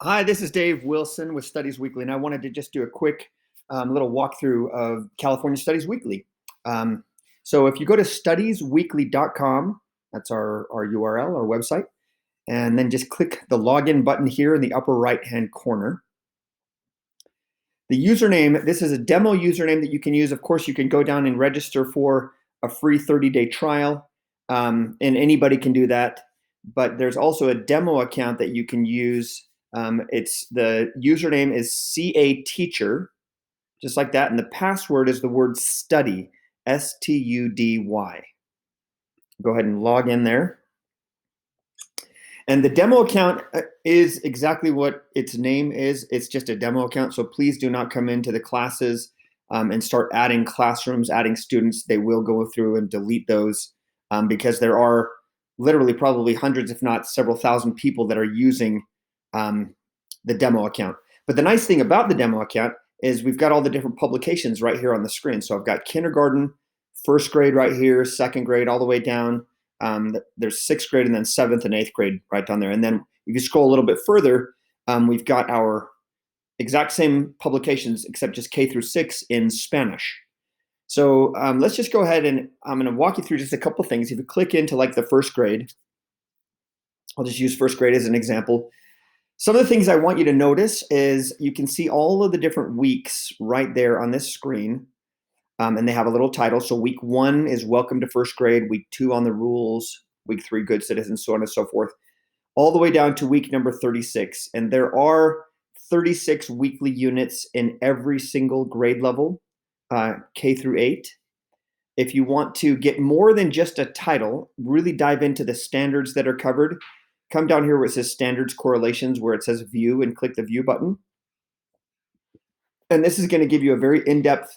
Hi, this is Dave Wilson with Studies Weekly, and I wanted to just do a quick little walkthrough of California Studies Weekly. So if you go to studiesweekly.com, that's our URL, our website, and then just click the login button here in the upper right-hand corner. The username, this is a demo username that you can use. Of course, you can go down and register for a free 30-day trial, and anybody can do that. But there's also a demo account that you can use. It's the username is CA Teacher, just like that, and the password is the word study, STUDY. Go ahead and log in there. And the demo account is exactly what its name is. It's just a demo account, so please do not come into the classes and start adding classrooms, adding students. They will go through and delete those because there are literally probably hundreds, if not several thousand people that are using the demo account. But the nice thing about the demo account is we've got all the different publications right here on the screen. So I've got kindergarten, first grade right here, second grade, all the way down. There's sixth grade and then seventh and eighth grade right down there. And then if you scroll a little bit further, we've got our exact same publications except just K through 6 in Spanish. So let's just go ahead and I'm going to walk you through just a couple things. If you click into like the first grade, I'll just use first grade as an example. Some of the things I want you to notice is you can see all of the different weeks right there on this screen. And they have a little title. So week 1 is Welcome to First Grade, week 2 on the rules, week 3 Good Citizens, so on and so forth, all the way down to week number 36. And there are 36 weekly units in every single grade level, K through 8. If you want to get more than just a title, really dive into the standards that are covered, come down here where it says Standards Correlations, where it says View, and click the View button. And this is going to give you a very in-depth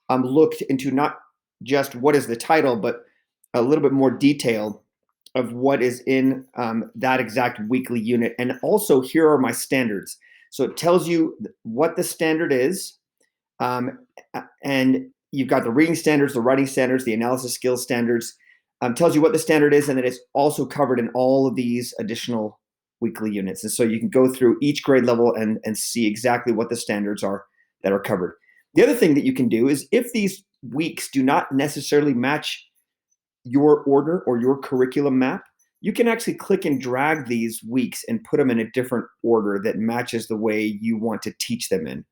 look into not just what is the title, but a little bit more detail of what is in that exact weekly unit. And also, here are my standards. So it tells you what the standard is, and you've got the reading standards, the writing standards, the analysis skills standards. Tells you what the standard is, and then it's also covered in all of these additional weekly units. And so you can go through each grade level and see exactly what the standards are that are covered. The other thing that you can do is if these weeks do not necessarily match your order or your curriculum map, you can actually click and drag these weeks and put them in a different order that matches the way you want to teach them in.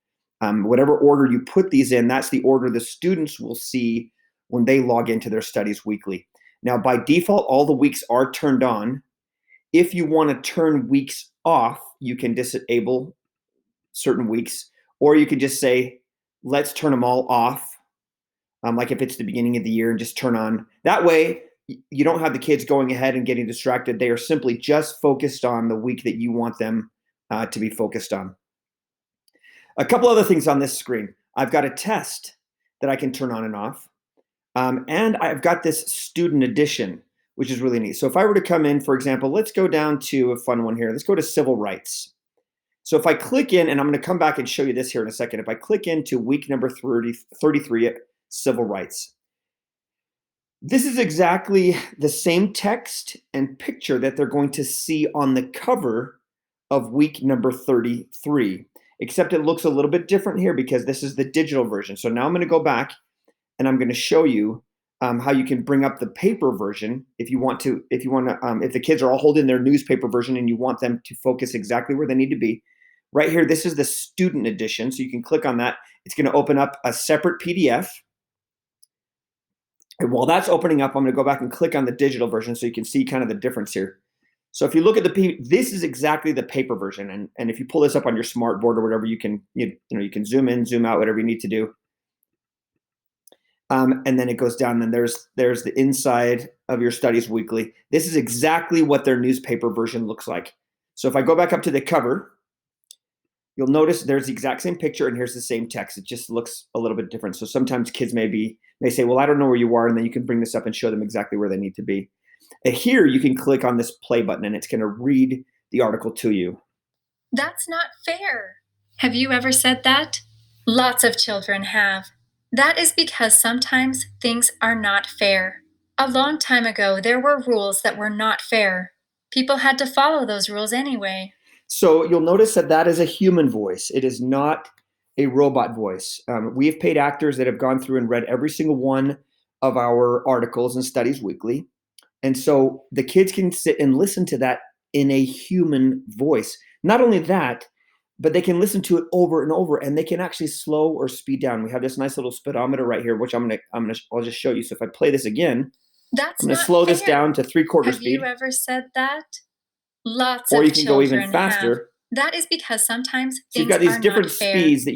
Whatever order you put these in, that's the order the students will see when they log into their Studies Weekly. Now, by default, all the weeks are turned on. If you want to turn weeks off, you can disable certain weeks, or you could just say, let's turn them all off, like if it's the beginning of the year, and just turn on. That way, you don't have the kids going ahead and getting distracted. They are simply just focused on the week that you want them to be focused on. A couple other things on this screen. I've got a test that I can turn on and off. And I've got this student edition, which is really neat. So if I were to come in, for example, let's go down to a fun one here. Let's go to civil rights. So if I click in, and I'm going to come back and show you this here in a second. If I click into week number 33 at civil rights, this is exactly the same text and picture that they're going to see on the cover of week number 33, except it looks a little bit different here because this is the digital version. So now I'm going to go back and I'm going to show you how you can bring up the paper version if you want to. If the kids are all holding their newspaper version and you want them to focus exactly where they need to be. Right here, this is the student edition, so you can click on that. It's going to open up a separate PDF. And while that's opening up, I'm going to go back and click on the digital version so you can see kind of the difference here. So if you look at this is exactly the paper version, and if you pull this up on your smart board or whatever, you can can zoom in, zoom out, whatever you need to do. And then it goes down, and there's the inside of your Studies Weekly. This is exactly what their newspaper version looks like. So if I go back up to the cover, you'll notice there's the exact same picture, and here's the same text. It just looks a little bit different. So sometimes kids may say, well, I don't know where you are, and then you can bring this up and show them exactly where they need to be. And here you can click on this play button, and it's going to read the article to you. That's not fair. Have you ever said that? Lots of children have. That is because sometimes things are not fair. A long time ago, there were rules that were not fair. People had to follow those rules anyway. So you'll notice that that is a human voice. It is not a robot voice. We have paid actors that have gone through and read every single one of our articles and studies weekly. And so the kids can sit and listen to that in a human voice. Not only that, but they can listen to it over and over, and they can actually slow or speed down. We have this nice little speedometer right here, which I'll just show you. So if I play this again, That's I'm going to not slow fair. this down to 3/4 Have speed. you ever said that? Lots Or of you can go even children faster. have. That is because sometimes So you've things got these are different not fair. speeds that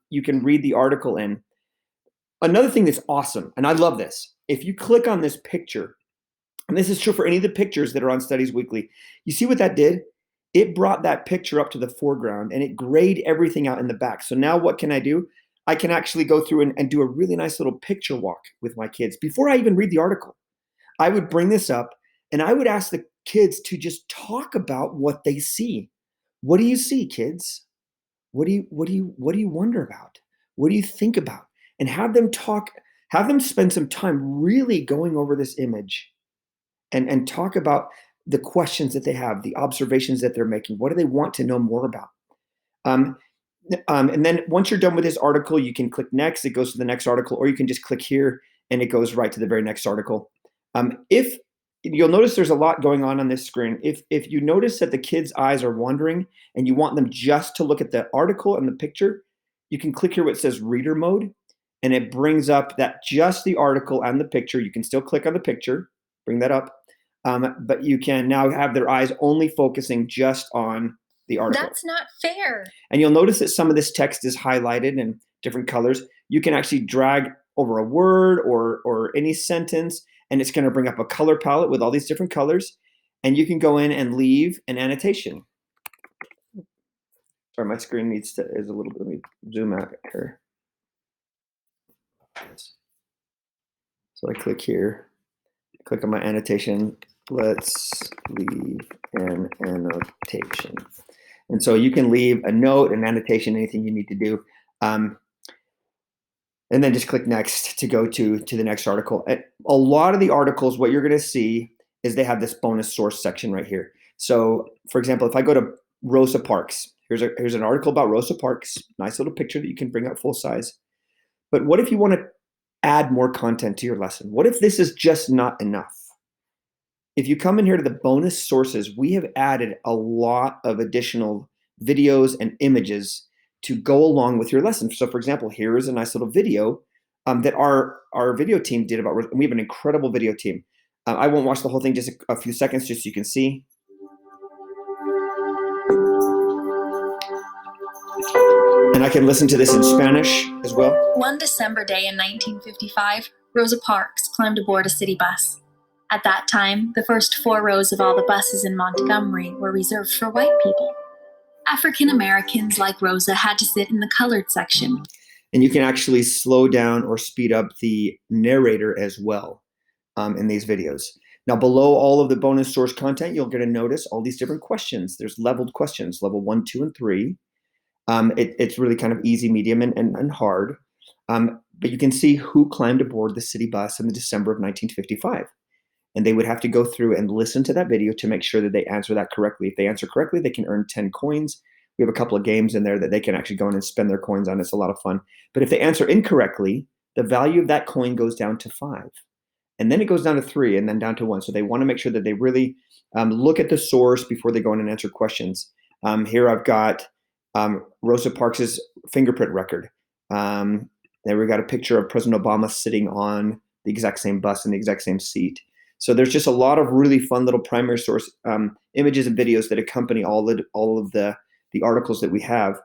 you can read the article in. Another thing that's awesome, and I love this, if you click on this picture, and this is true for any of the pictures that are on Studies Weekly, you see what that did? It brought that picture up to the foreground and it grayed everything out in the back. So now what can I do? I can actually go through and do a really nice little picture walk with my kids before I even read the article. I would bring this up and I would ask the kids to just talk about what they see. What do you see, kids? What do you wonder about? What do you think about? And have them spend some time really going over this image and talk about the questions that they have, the observations that they're making. What do they want to know more about? Um, and then once you're done with this article, you can click next. It goes to the next article, or you can just click here and it goes right to the very next article. If you'll notice there's a lot going on this screen. If you notice that the kids' eyes are wandering and you want them just to look at the article and the picture, you can click here where it says reader mode, and it brings up that just the article and the picture. You can still click on the picture, bring that up, but you can now have their eyes only focusing just on the article. That's not fair. And you'll notice that some of this text is highlighted in different colors. You can actually drag over a word or any sentence, and it's going to bring up a color palette with all these different colors. And you can go in and leave an annotation. Sorry, my screen is a little bit, let me zoom out here. So I click here, click on my annotation. Let's leave an annotation. And so you can leave a note, an annotation, anything you need to do. And then just click next to go to the next article. A lot of the articles, what you're going to see is they have this bonus source section right here. So for example, if I go to Rosa Parks, here's an article about Rosa Parks, nice little picture that you can bring up full size. But what if you want to add more content to your lesson? What if this is just not enough? If you come in here to the bonus sources, we have added a lot of additional videos and images to go along with your lesson. So for example, here is a nice little video that our video team did about, and we have an incredible video team. I won't watch the whole thing, just a few seconds, just so you can see. And I can listen to this in Spanish as well. One December day in 1955, Rosa Parks climbed aboard a city bus. At that time, the first 4 rows of all the buses in Montgomery were reserved for white people. African Americans like Rosa had to sit in the colored section. And you can actually slow down or speed up the narrator as well in these videos. Now, below all of the bonus source content, you're going to notice all these different questions. There's leveled questions, level 1, 2, and 3. It's really kind of easy, medium, and hard. But you can see who climbed aboard the city bus in the December of 1955. And they would have to go through and listen to that video to make sure that they answer that correctly. If they answer correctly, they can earn 10 coins. We have a couple of games in there that they can actually go in and spend their coins on. It's a lot of fun. But if they answer incorrectly, the value of that coin goes down to 5. And then it goes down to 3 and then down to 1. So they want to make sure that they really look at the source before they go in and answer questions. Here I've got Rosa Parks' fingerprint record. There we got a picture of President Obama sitting on the exact same bus in the exact same seat. So there's just a lot of really fun little primary source images and videos that accompany all of the articles that we have.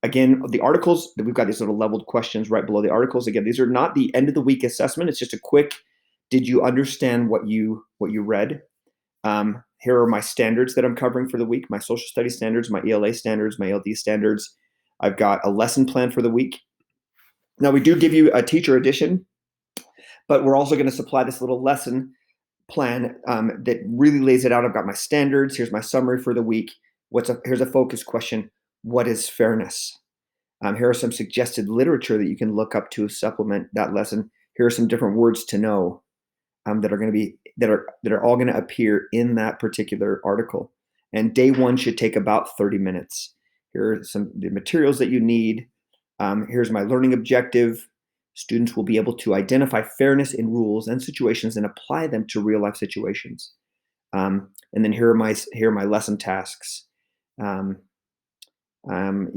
Again, the articles, we've got these little leveled questions right below the articles. Again, these are not the end of the week assessment. It's just a quick, did you understand what you read? Here are my standards that I'm covering for the week, my social studies standards, my ELA standards, my LD standards. I've got a lesson plan for the week. Now, we do give you a teacher edition, but we're also going to supply this little lesson plan that really lays it out. I've got my standards. Here's my summary for the week. Here's a focus question. What is fairness? Here are some suggested literature that you can look up to supplement that lesson. Here are some different words to know that are all going to appear in that particular article. And day one should take about 30 minutes. Here are some the materials that you need. Here's my learning objective. Students will be able to identify fairness in rules and situations and apply them to real life situations. And then here are my lesson tasks. You've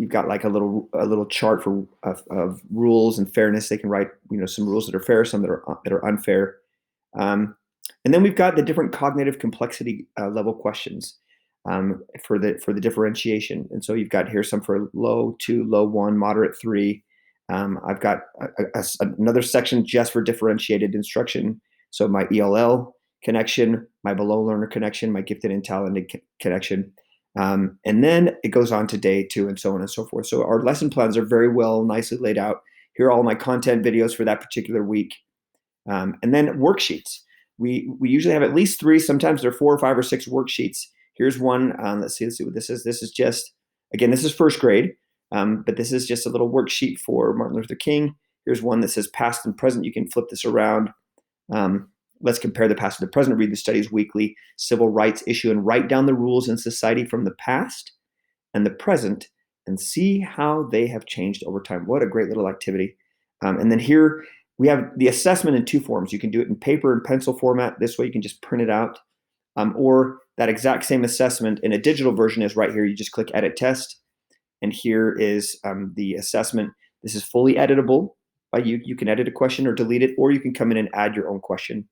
got like a little chart of rules and fairness. They can write some rules that are fair, some that are unfair. And then we've got the different cognitive complexity level questions for the differentiation. And so you've got here some for low 2, low 1, moderate 3. I've got another section just for differentiated instruction. So my ELL connection, my below learner connection, my gifted and talented connection. And then it goes on to day 2 and so on and so forth. So our lesson plans are very well, nicely laid out. Here are all my content videos for that particular week. And then worksheets. We usually have at least 3, sometimes there are 4 or 5 or 6 worksheets. Here's one, let's see what this is. This is just, again, this is first grade, but this is just a little worksheet for Martin Luther King. Here's one that says past and present. You can flip this around. Let's compare the past to the present, read the Studies Weekly Civil Rights issue and write down the rules in society from the past and the present and see how they have changed over time. What a great little activity. And then here we have the assessment in 2 forms. You can do it in paper and pencil format. This way you can just print it out. Or that exact same assessment in a digital version is right here. You just click Edit Test. And here is the assessment. This is fully editable by you. You can edit a question or delete it, or you can come in and add your own question.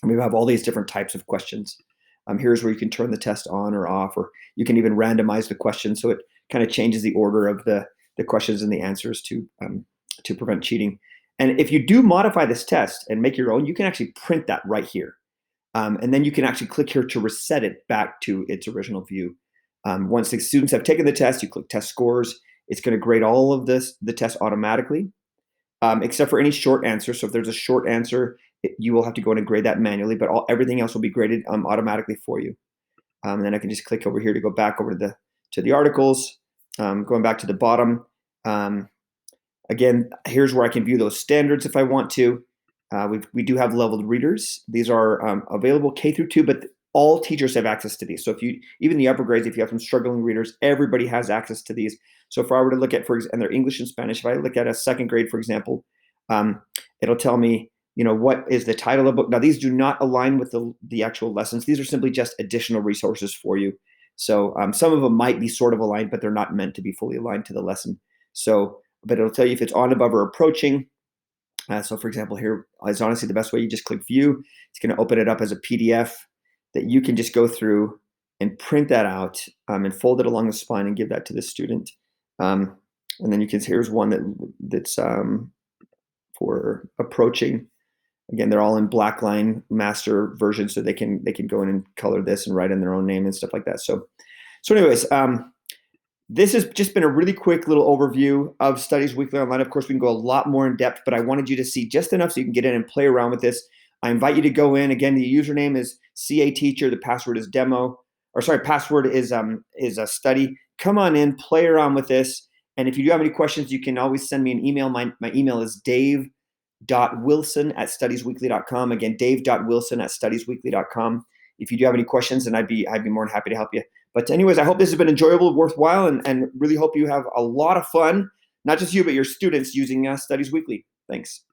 And we have all these different types of questions. Here's where you can turn the test on or off, or you can even randomize the question so it kind of changes the order of the questions and the answers to prevent cheating. And if you do modify this test and make your own, you can actually print that right here. And then you can actually click here to reset it back to its original view. Once the students have taken the test, you click Test Scores. It's going to grade all of the test automatically, except for any short answer. So if there's a short answer, you will have to go in and grade that manually, but everything else will be graded automatically for you. And then I can just click over here to go back over to the articles, going back to the bottom. Again, here's where I can view those standards if I want to. We do have leveled readers. These are available K through 2, but all teachers have access to these. So even the upper grades, if you have some struggling readers, everybody has access to these. So if I were to look at, and they're English and Spanish, if I look at a 2nd grade, for example, it'll tell me, what is the title of the book. Now, these do not align with the actual lessons. These are simply just additional resources for you. So some of them might be sort of aligned, but they're not meant to be fully aligned to the lesson. But it'll tell you if it's on, above, or approaching. So for example, here is honestly the best way. You just click View. It's going to open it up as a PDF that you can just go through and print that out and fold it along the spine and give that to the student. And then here's one that's for approaching. Again, they're all in Blackline master version, so they can go in and color this and write in their own name and stuff like that. So anyways, this has just been a really quick little overview of Studies Weekly Online. Of course, we can go a lot more in depth, but I wanted you to see just enough so you can get in and play around with this. I invite you to go in. Again, the username is CA Teacher. The password is password is a study. Come on in, play around with this. And if you do have any questions, you can always send me an email. My email is dave.wilson@studiesweekly.com. Again, dave.wilson@studiesweekly.com. If you do have any questions, then I'd be more than happy to help you. But anyways, I hope this has been enjoyable, worthwhile, and really hope you have a lot of fun, not just you, but your students using Studies Weekly. Thanks.